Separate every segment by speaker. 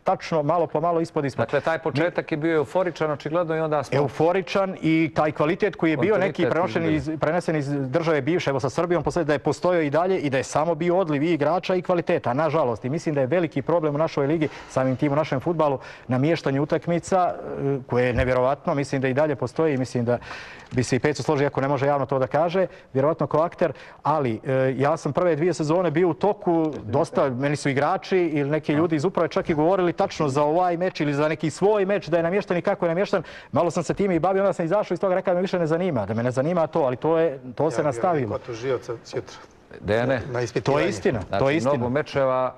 Speaker 1: tačno malo po malo ispod.
Speaker 2: Dakle, taj početak je bio euforičan, očigledno, i onda smo...
Speaker 1: Euforičan i taj kvalitet koji je bio neki prenesen iz države bivše, evo sa Srbijom, da je postojao i dalje i da je samo bio odliv i igrača i kvaliteta, nažalost. I mislim da je veliki problem u našoj ligi, samim tim u našem fudbalu, namještanje utakmica, koje je nevjerovatno. Mislim da i dalje postoji i mislim da bi se i Peco složio, ako ne može javno to da kaže, vjerovatno kao akter, ali ja sam prve 2 sezone bio u toku, dosta, meni su igrači ili neki ljudi iz uprave čak i govorili tačno za ovaj meč ili za neki svoj meč, da je namješten i kako je namješten. Malo sam se time i bavio, onda sam izašao iz toga, rekao me više ne zanima, da me ne zanima to, ali to se nastavilo.
Speaker 2: Dejane,
Speaker 1: to je istina, to je istina.
Speaker 2: Mnogo mečeva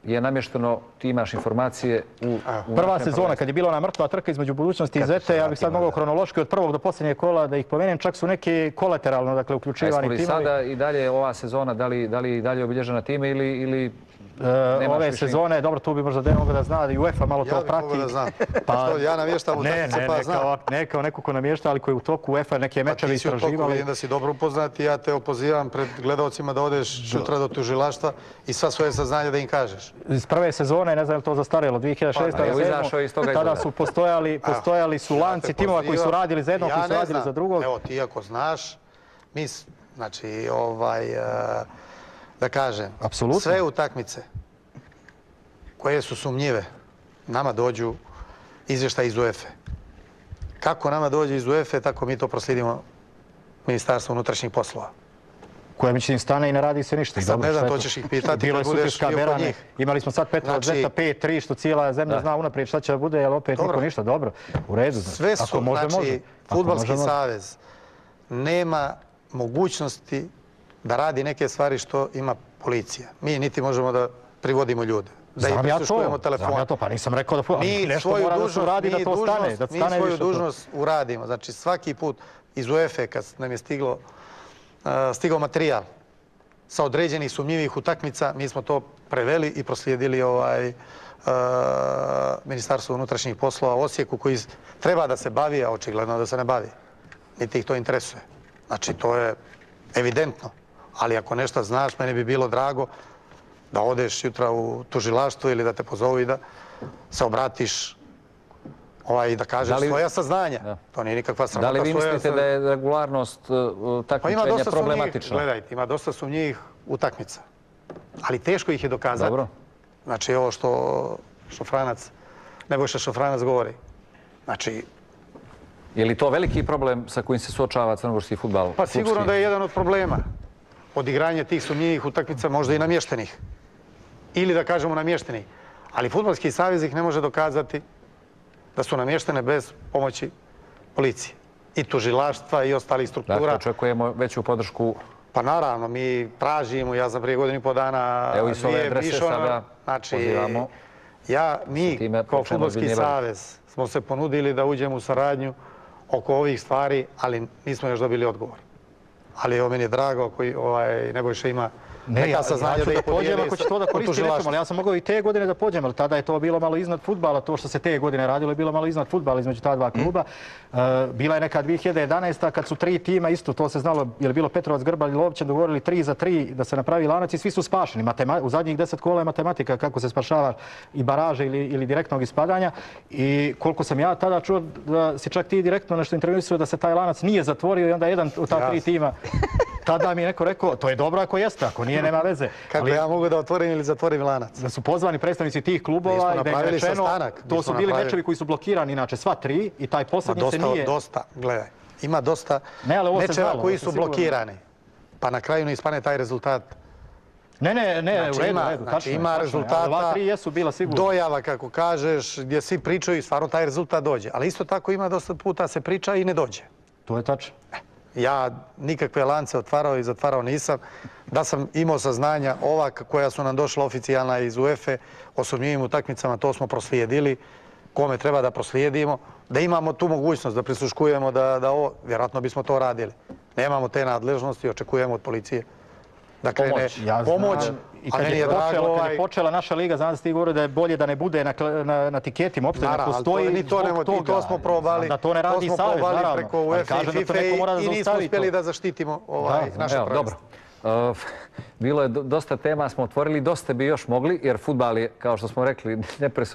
Speaker 2: je namješteno, ti imaš informacije u
Speaker 1: prva sezona, kad je bila ona mrtva trka između Budućnosti i Zete, ja bih sad mogao kronološki od prvog do posljednjeg kola da ih pomenem, čak su neki kolateralno, dakle, uključivani timovi.
Speaker 2: Jesmo li sada i dalje ova sezona, da li i dalje obilježena time ili
Speaker 1: ove sezone, dobro, tu bi možda Dejan mogao da zna, da i UEFA malo to prati.
Speaker 3: Ja bi mogao da znam. Ja namještam utakmice pa znam.
Speaker 1: Ne kao neko ko namješta, ali koji u toku UEFA neke mečeve istraživali.
Speaker 3: Ti si u toku, vidim da si dobro upoznat i ja te opozivam pred gledalcima da odeš sutra do tužilaštva i sva svoje saznanja da im kažeš.
Speaker 1: Iz prve sezone, ne znam je li to zastarjelo, 2006. Tada su postojali su lanci timova koji su radili za jednog, koji su radili za drugog.
Speaker 3: Evo, ti ako znaš, mi, znači, da kažem, sve utakmice koje su sumnjive, nama dođu izvještaj iz UEFA. Kako nama dođe iz UEFA, tako mi to proslijedimo Ministarstvu unutrašnjih poslova.
Speaker 1: Koje mi će im stane i ne radi se ništa.
Speaker 3: Sad ne znam, to ćeš ih pitati.
Speaker 1: Bilo je Superska Berane, imali smo sad Petrova Zeta 5-3, što cijela zemlja zna unaprijed šta će da bude, jer opet niko ništa. Dobro, u redu.
Speaker 3: Sve su, znači, Fudbalski savez nema mogućnosti da radi neke stvari što ima policija. Mi niti možemo da privodimo ljude, da ih prisluškujemo telefon.
Speaker 1: Znam ja to, pa nisam rekao da nešto mora da se uradi da to stane.
Speaker 3: Mi svoju dužnost uradimo. Znači svaki put iz UEFA kad nam je stigao materijal sa određenih sumnjivih utakmica, mi smo to preveli i proslijedili Ministarstvu unutrašnjih poslova u Osijeku koji treba da se bavi, a očigledno da se ne bavi. Niti ih to interesuje. Znači to je evidentno. Ali ako nešto znaš, meni bi bilo drago da odeš jutra u tužilaštvo ili da te pozovu i da se obratiš i da kažeš svoja saznanja. To nije nikakva sramota.
Speaker 2: Da li vi mislite da je regularnost takmičenja problematična?
Speaker 3: Gledajte, ima dosta sumnjivih utakmica. Ali teško ih je dokazati.
Speaker 2: Dobro.
Speaker 3: Znači ovo što Nebojša Šofranac govori. Znači...
Speaker 2: Je li to veliki problem sa kojim se suočava crnogorski fudbal?
Speaker 3: Pa sigurno da je jedan od problema. Odigranje tih sumnjivih utakmica, možda i namještenih. Ili da kažemo namještenih. Ali Fudbalski savez ih ne može dokazati da su namještene bez pomoći policije. I tužilaštva i ostalih struktura.
Speaker 2: Dakle, očekujemo veću podršku.
Speaker 3: Pa naravno, mi tražimo, ja sam prije 1,5 dana...
Speaker 2: Evo i s ove adrese sada pozivamo.
Speaker 3: Mi kao Fudbalski savez smo se ponudili da uđemo u saradnju oko ovih stvari, ali nismo još dobili odgovor. Ali evo meni je drago ako Nebojša ima neka saznanja da ih podijeli
Speaker 1: ako će to da koristi nekom, ali ja sam mogao i te godine da pođem, ali tada je to bilo malo iznad fudbala, to što se te godine radilo je bilo malo iznad fudbala između ta dva kluba. Bila je neka 2011. kad su 3 tima, isto to se znalo, je li bilo Petrovac, Grbalj i Lovćen, dogovorili 3 za 3 da se napravi lanac i svi su spašeni. U zadnjih 10 kola je matematika kako se spašava i baraže ili direktnog ispadanja. I koliko sam ja tada čuo da si čak ti direktno nešto intervjuisao da se taj lanac nije zatvorio i onda jedan od ta 3 tima. Tada mi je neko rekao, to je dobro ako jeste, ako nije, nema veze.
Speaker 3: Kako ja mogu da otvorim ili zatvorim lanac?
Speaker 1: Da su pozvani predstavnici tih klubova i da je rečeno, to su bili mečevi koji su blokirani, inače sva 3 i taj posljednji se nije...
Speaker 3: Dosta, gledaj, ima dosta mečeva koji su blokirani, pa na kraju ne ispane taj rezultat.
Speaker 1: Ne, u redu, tačno.
Speaker 3: Ima rezultata, dojava, kako kažeš, gdje svi pričaju i stvarno taj rezultat dođe. Ali isto tako ima dosta puta se priča i ne dođe.
Speaker 1: To je tačno.
Speaker 3: Ja nikakve lance otvarao i zatvarao nisam. Da sam imao saznanja ova koja su nam došla oficijalna iz UEFA o sumnjivim utakmicama, to smo proslijedili. Kome treba da proslijedimo. Da imamo tu mogućnost da prisluškujemo da ovo, vjerojatno bismo to radili. Nemamo te nadležnosti, očekujemo od policije da krene pomoć.
Speaker 1: I kad je počela naša liga, znam da ste govorili da je bolje da ne bude na tiketima, opšte ne postoji zbog toga.
Speaker 3: To smo probali.
Speaker 1: Da to ne radi savez, naravno.
Speaker 3: Preko UEFA i FIFA i nismo uspjeli da zaštitimo naše prvenstvo.
Speaker 2: Bilo je dosta tema, smo otvorili, dosta bi još mogli, jer fudbal je, kao što smo rekli, nepresudno.